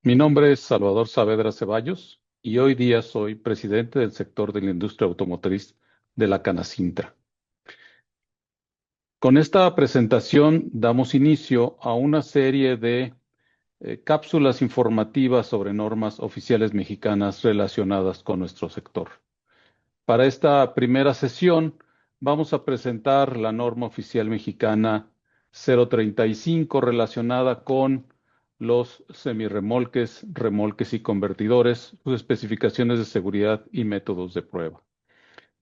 Mi nombre es Salvador Saavedra Ceballos y hoy día soy presidente del sector de la industria automotriz de la Canacintra. Con esta presentación damos inicio a una serie de cápsulas informativas sobre normas oficiales mexicanas relacionadas con nuestro sector. Para esta primera sesión vamos a presentar la norma oficial mexicana 035 relacionada con los semirremolques, remolques y convertidores, sus especificaciones de seguridad y métodos de prueba.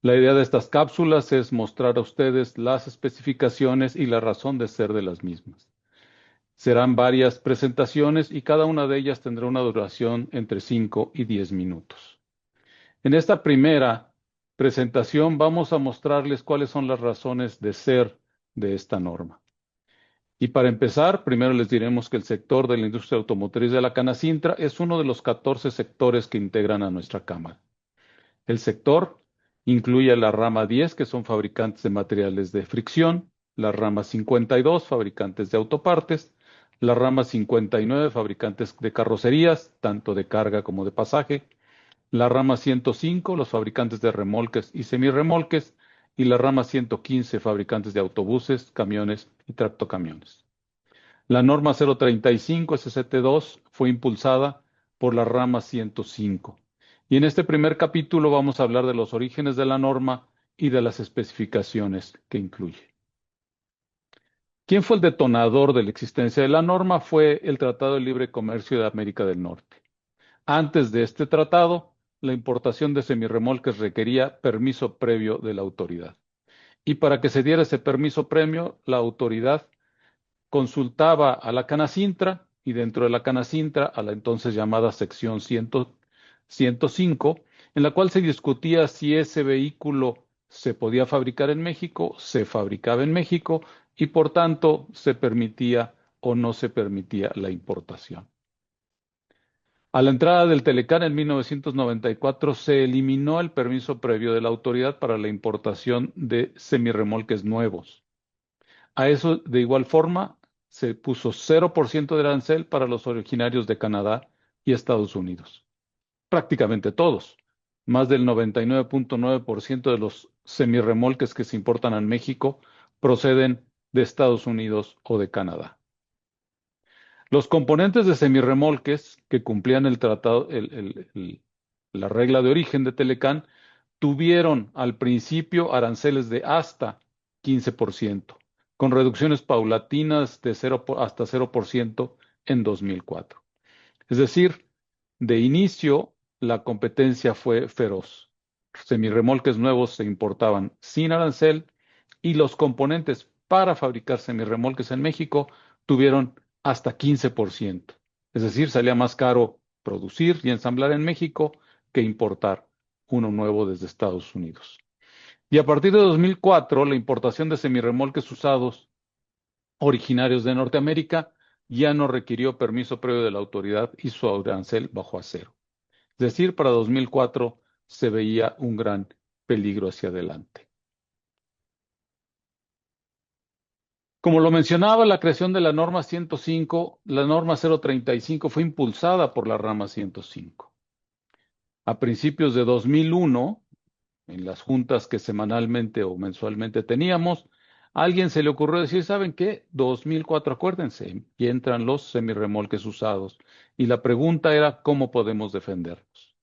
La idea de estas cápsulas es mostrar a ustedes las especificaciones y la razón de ser de las mismas. Serán varias presentaciones y cada una de ellas tendrá una duración entre 5 y 10 minutos. En esta primera presentación vamos a mostrarles cuáles son las razones de ser de esta norma. Y para empezar, primero les diremos que el sector de la industria automotriz de la Canacintra es uno de los 14 sectores que integran a nuestra Cámara. El sector incluye la rama 10, que son fabricantes de materiales de fricción, la rama 52, fabricantes de autopartes, la rama 59, fabricantes de carrocerías, tanto de carga como de pasaje, la rama 105, los fabricantes de remolques y semirremolques, y la rama 115, fabricantes de autobuses, camiones y tractocamiones. La norma 035 SCT2 fue impulsada por la rama 105. Y en este primer capítulo vamos a hablar de los orígenes de la norma y de las especificaciones que incluye. ¿Quién fue el detonador de la existencia de la norma? Fue el Tratado de Libre Comercio de América del Norte. Antes de este tratado, la importación de semirremolques requería permiso previo de la autoridad. Y para que se diera ese permiso previo, la autoridad consultaba a la Canacintra y dentro de la Canacintra a la entonces llamada sección 105, en la cual se discutía si ese vehículo se podía fabricar en México, se fabricaba en México y por tanto se permitía o no se permitía la importación. A la entrada del Telecán en 1994 se eliminó el permiso previo de la autoridad para la importación de semirremolques nuevos. A eso, de igual forma, se puso 0% de arancel para los originarios de Canadá y Estados Unidos. Prácticamente todos. Más del 99.9% de los semirremolques que se importan a México proceden de Estados Unidos o de Canadá. Los componentes de semirremolques que cumplían el tratado, la regla de origen de Telecán, tuvieron al principio aranceles de hasta 15%, con reducciones paulatinas de hasta 0% en 2004. Es decir, de inicio la competencia fue feroz. Semirremolques nuevos se importaban sin arancel y los componentes para fabricar semirremolques en México tuvieron hasta 15%. Es decir, salía más caro producir y ensamblar en México que importar uno nuevo desde Estados Unidos. Y a partir de 2004, la importación de semirremolques usados originarios de Norteamérica ya no requirió permiso previo de la autoridad y su arancel bajó a cero. Es decir, para 2004 se veía un gran peligro hacia adelante. Como lo mencionaba, la creación de la norma 105, la norma 035 fue impulsada por la rama 105. A principios de 2001, en las juntas que semanalmente o mensualmente teníamos, a alguien se le ocurrió decir, ¿saben qué? 2004, acuérdense, y entran los semirremolques usados. Y la pregunta era, ¿cómo podemos defendernos?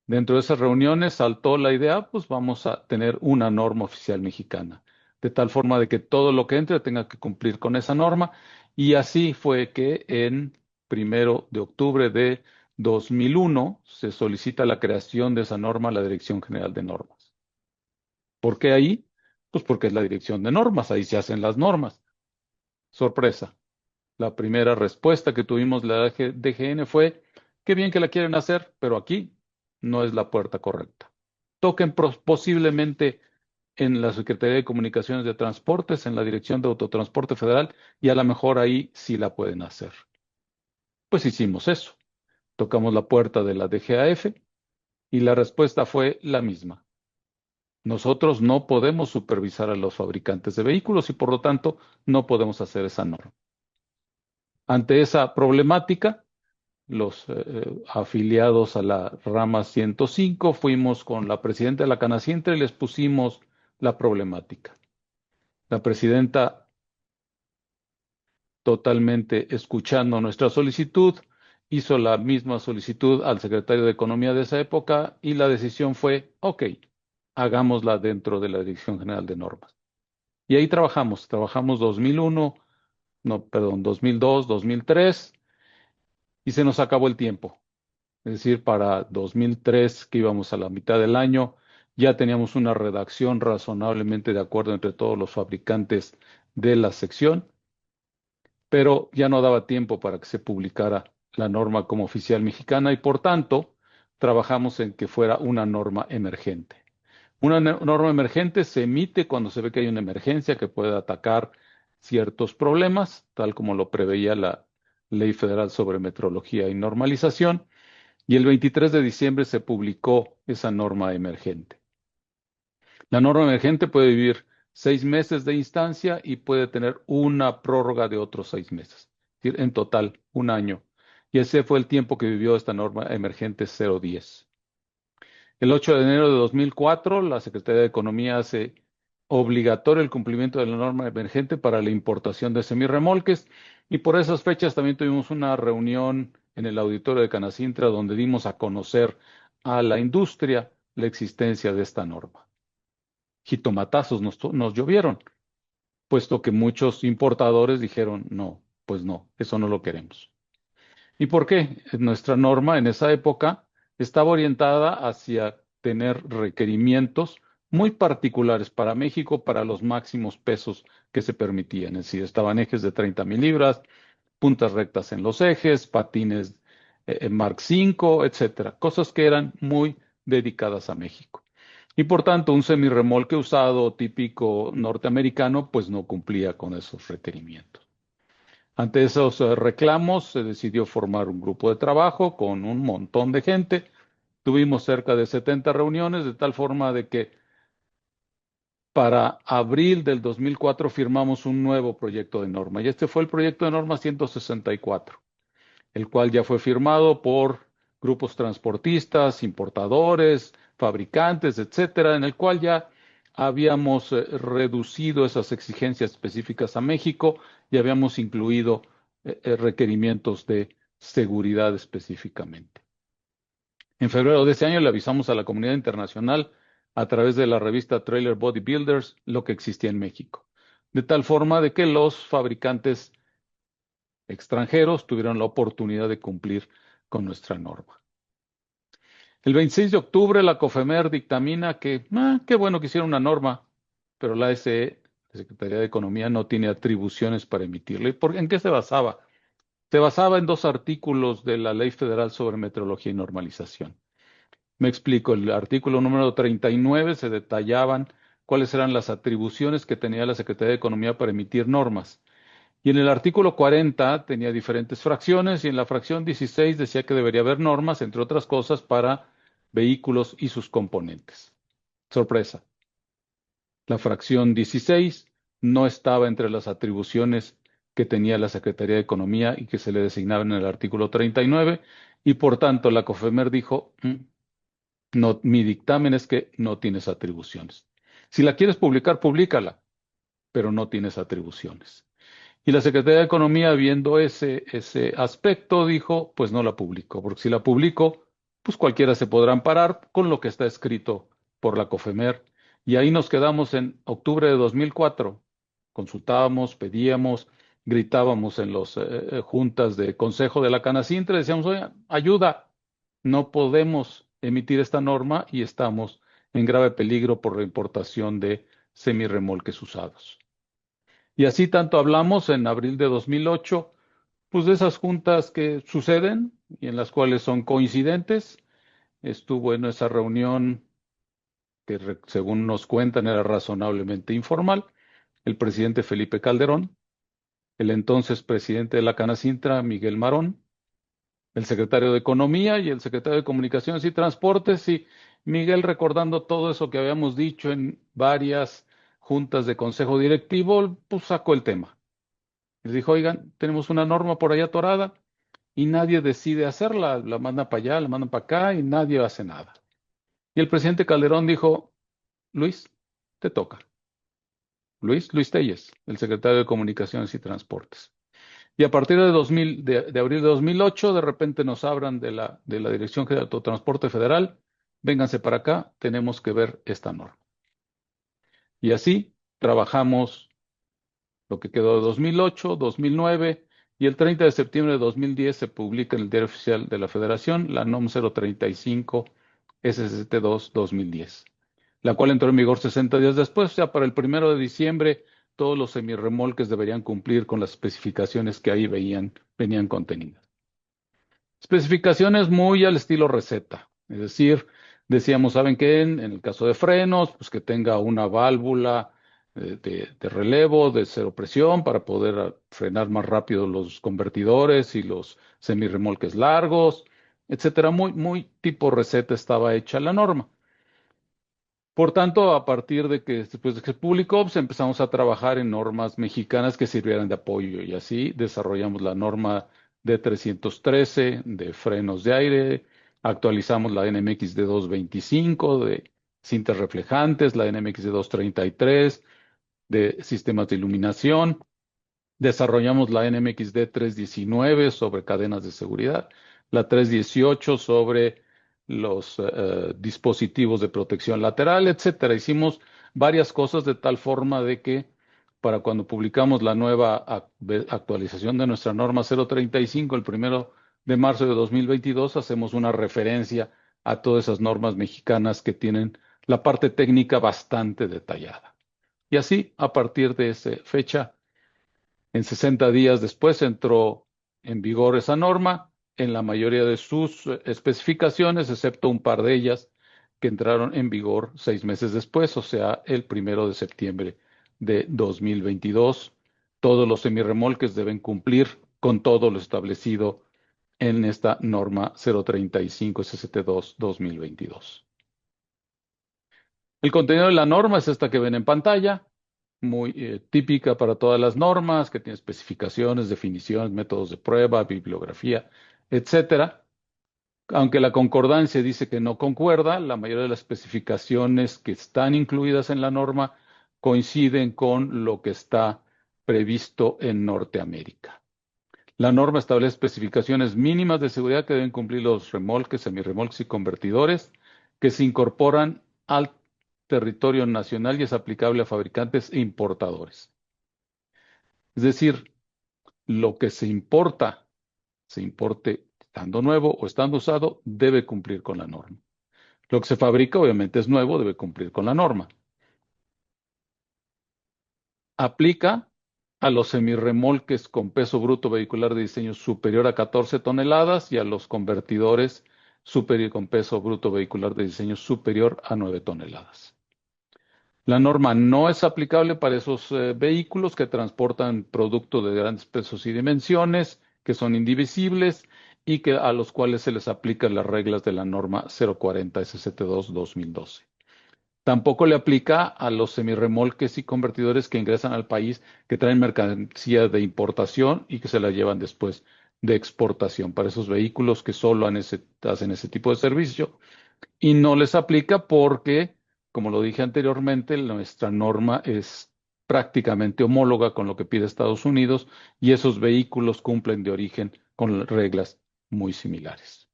Dentro de esas reuniones saltó la idea, pues vamos a tener una norma oficial mexicana, de tal forma de que todo lo que entre tenga que cumplir con esa norma. Y así fue que en 1 de octubre de 2001 se solicita la creación de esa norma a la Dirección General de Normas. ¿Por qué ahí? Pues porque es la Dirección de Normas, ahí se hacen las normas. Sorpresa. La primera respuesta que tuvimos la DGN fue, qué bien que la quieren hacer, pero aquí no es la puerta correcta. Toquen posiblemente en la Secretaría de Comunicaciones de Transportes, en la Dirección de Autotransporte Federal, y a lo mejor ahí sí la pueden hacer. Pues hicimos eso. Tocamos la puerta de la DGAF y la respuesta fue la misma. Nosotros no podemos supervisar a los fabricantes de vehículos y por lo tanto no podemos hacer esa norma. Ante esa problemática, los afiliados a la rama 105, fuimos con la presidenta de la Canacintra y les pusimos la problemática. La presidenta, totalmente escuchando nuestra solicitud, hizo la misma solicitud al secretario de Economía de esa época y la decisión fue, ok, hagámosla dentro de la Dirección General de Normas. Y ahí trabajamos 2001, no, perdón, 2002, 2003 y se nos acabó el tiempo. Es decir, para 2003, que íbamos a la mitad del año, ya teníamos una redacción razonablemente de acuerdo entre todos los fabricantes de la sección, pero ya no daba tiempo para que se publicara la norma como oficial mexicana y por tanto trabajamos en que fuera una norma emergente. Una norma emergente se emite cuando se ve que hay una emergencia que puede atacar ciertos problemas, tal como lo preveía la Ley Federal sobre Metrología y Normalización, y el 23 de diciembre se publicó esa norma emergente. La norma emergente puede vivir 6 meses de instancia y puede tener una prórroga de otros 6 meses, es decir, en total un año. Y ese fue el tiempo que vivió esta norma emergente 010. El 8 de enero de 2004, la Secretaría de Economía hace obligatorio el cumplimiento de la norma emergente para la importación de semirremolques y por esas fechas también tuvimos una reunión en el auditorio de Canacintra donde dimos a conocer a la industria la existencia de esta norma. Jitomatazos nos llovieron, puesto que muchos importadores dijeron, no, pues no, eso no lo queremos. ¿Y por qué? Nuestra norma en esa época estaba orientada hacia tener requerimientos muy particulares para México, para los máximos pesos que se permitían. Es decir, estaban ejes de 30,000 libras, puntas rectas en los ejes, patines Mark V, etcétera. Cosas que eran muy dedicadas a México. Y por tanto, un semirremolque usado típico norteamericano, pues no cumplía con esos requerimientos. Ante esos reclamos, se decidió formar un grupo de trabajo con un montón de gente. Tuvimos cerca de 70 reuniones, de tal forma de que para abril del 2004 firmamos un nuevo proyecto de norma. Y este fue el proyecto de norma 164, el cual ya fue firmado por grupos transportistas, importadores, fabricantes, etcétera, en el cual ya habíamos reducido esas exigencias específicas a México y habíamos incluido requerimientos de seguridad específicamente. En febrero de ese año le avisamos a la comunidad internacional a través de la revista Trailer Bodybuilders lo que existía en México, de tal forma de que los fabricantes extranjeros tuvieron la oportunidad de cumplir con nuestra norma. El 26 de octubre la COFEMER dictamina que, qué bueno que hicieron una norma, pero la SE, la Secretaría de Economía, no tiene atribuciones para emitirla. ¿En qué se basaba? Se basaba en dos artículos de la Ley Federal sobre Metrología y Normalización. Me explico, el artículo número 39 se detallaban cuáles eran las atribuciones que tenía la Secretaría de Economía para emitir normas. Y en el artículo 40 tenía diferentes fracciones y en la fracción 16 decía que debería haber normas, entre otras cosas, para vehículos y sus componentes. Sorpresa. La fracción 16 no estaba entre las atribuciones que tenía la Secretaría de Economía y que se le designaban en el artículo 39 y por tanto la COFEMER dijo, no, mi dictamen es que no tienes atribuciones. Si la quieres publicar, públicala, pero no tienes atribuciones. Y la Secretaría de Economía, viendo ese aspecto, dijo, pues no la publico, porque si la publico, pues cualquiera se podrá amparar con lo que está escrito por la COFEMER. Y ahí nos quedamos en octubre de 2004. Consultábamos, pedíamos, gritábamos en las juntas de consejo de la Canacintra, decíamos, oye, ayuda, no podemos emitir esta norma y estamos en grave peligro por la importación de semirremolques usados. Y así tanto hablamos en abril de 2008, pues de esas juntas que suceden y en las cuales son coincidentes. Estuvo en esa reunión que según nos cuentan era razonablemente informal, el presidente Felipe Calderón, el entonces presidente de la Canacintra, Miguel Marón, el secretario de Economía y el secretario de Comunicaciones y Transportes, y Miguel recordando todo eso que habíamos dicho en varias juntas de consejo directivo, pues sacó el tema. Les dijo, oigan, tenemos una norma por ahí atorada y nadie decide hacerla. La mandan para allá, la mandan para acá y nadie hace nada. Y el presidente Calderón dijo, Luis, te toca. Luis Telles, el secretario de Comunicaciones y Transportes. Y a partir de abril de 2008, de repente nos abran de la Dirección General de Autotransporte Federal, vénganse para acá, tenemos que ver esta norma. Y así trabajamos lo que quedó de 2008, 2009, y el 30 de septiembre de 2010 se publica en el Diario Oficial de la Federación la NOM 035 SST2-2010, la cual entró en vigor 60 días después. O sea, para el 1 de diciembre todos los semirremolques deberían cumplir con las especificaciones que ahí venían contenidas. Especificaciones muy al estilo receta, es decir, decíamos, ¿saben qué? En el caso de frenos, pues que tenga una válvula de relevo de cero presión para poder frenar más rápido los convertidores y los semirremolques largos, etcétera. Muy tipo receta estaba hecha la norma. Por tanto, a partir de que después de que se publicó, pues empezamos a trabajar en normas mexicanas que sirvieran de apoyo y así desarrollamos la norma D313 de frenos de aire, actualizamos la NMX de 225 de cintas reflejantes, la NMX de 233 de sistemas de iluminación. Desarrollamos la NMXD 319 sobre cadenas de seguridad, la 318 sobre los dispositivos de protección lateral, etcétera. Hicimos varias cosas de tal forma de que para cuando publicamos la nueva actualización de nuestra norma 035 el 1 de marzo de 2022, hacemos una referencia a todas esas normas mexicanas que tienen la parte técnica bastante detallada. Y así, a partir de esa fecha, en 60 días después entró en vigor esa norma en la mayoría de sus especificaciones, excepto un par de ellas que entraron en vigor 6 meses después, o sea, el 1 de septiembre de 2022. Todos los semirremolques deben cumplir con todo lo establecido en esta norma 035 SST2-2022. El contenido de la norma es esta que ven en pantalla, muy típica para todas las normas, que tiene especificaciones, definiciones, métodos de prueba, bibliografía, etcétera. Aunque la concordancia dice que no concuerda, la mayoría de las especificaciones que están incluidas en la norma coinciden con lo que está previsto en Norteamérica. La norma establece especificaciones mínimas de seguridad que deben cumplir los remolques, semirremolques y convertidores que se incorporan al territorio nacional y es aplicable a fabricantes e importadores. Es decir, lo que se importe estando nuevo o estando usado, debe cumplir con la norma. Lo que se fabrica, obviamente, es nuevo, debe cumplir con la norma. Aplica a los semirremolques con peso bruto vehicular de diseño superior a 14 toneladas y a los convertidores con peso bruto vehicular de diseño superior a 9 toneladas. La norma no es aplicable para esos vehículos que transportan productos de grandes pesos y dimensiones, que son indivisibles y a los cuales se les aplican las reglas de la norma 040 SST2-2012. Tampoco le aplica a los semirremolques y convertidores que ingresan al país, que traen mercancía de importación y que se la llevan después de exportación, para esos vehículos que solo hacen ese tipo de servicio. Y no les aplica porque, como lo dije anteriormente, nuestra norma es prácticamente homóloga con lo que pide Estados Unidos y esos vehículos cumplen de origen con reglas muy similares.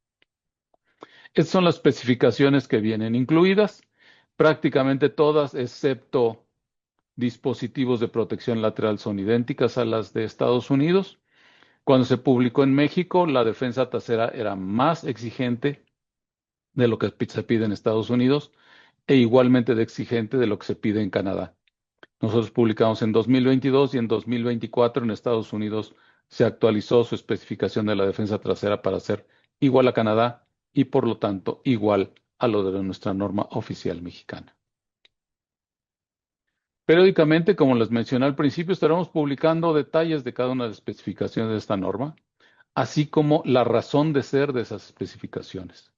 Estas son las especificaciones que vienen incluidas, prácticamente todas, excepto dispositivos de protección lateral, son idénticas a las de Estados Unidos. Cuando se publicó en México, la defensa trasera era más exigente de lo que se pide en Estados Unidos e igualmente de exigente de lo que se pide en Canadá. Nosotros publicamos en 2022 y en 2024 en Estados Unidos se actualizó su especificación de la defensa trasera para ser igual a Canadá y por lo tanto igual a lo de nuestra norma oficial mexicana. Periódicamente, como les mencioné al principio, estaremos publicando detalles de cada una de las especificaciones de esta norma, así como la razón de ser de esas especificaciones.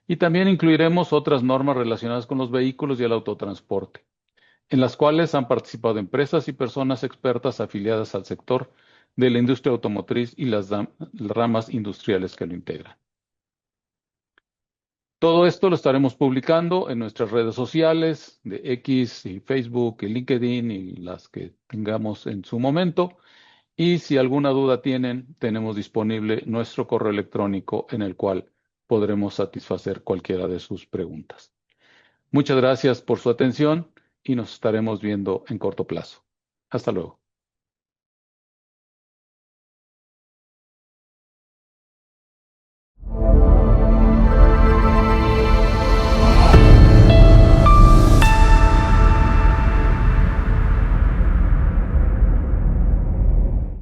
Y también incluiremos otras normas relacionadas con los vehículos y el autotransporte, en las cuales han participado empresas y personas expertas afiliadas al sector de la industria automotriz y las ramas industriales que lo integran. Todo esto lo estaremos publicando en nuestras redes sociales de X y Facebook y LinkedIn y las que tengamos en su momento. Y si alguna duda tienen, tenemos disponible nuestro correo electrónico en el cual podremos satisfacer cualquiera de sus preguntas. Muchas gracias por su atención y nos estaremos viendo en corto plazo. Hasta luego.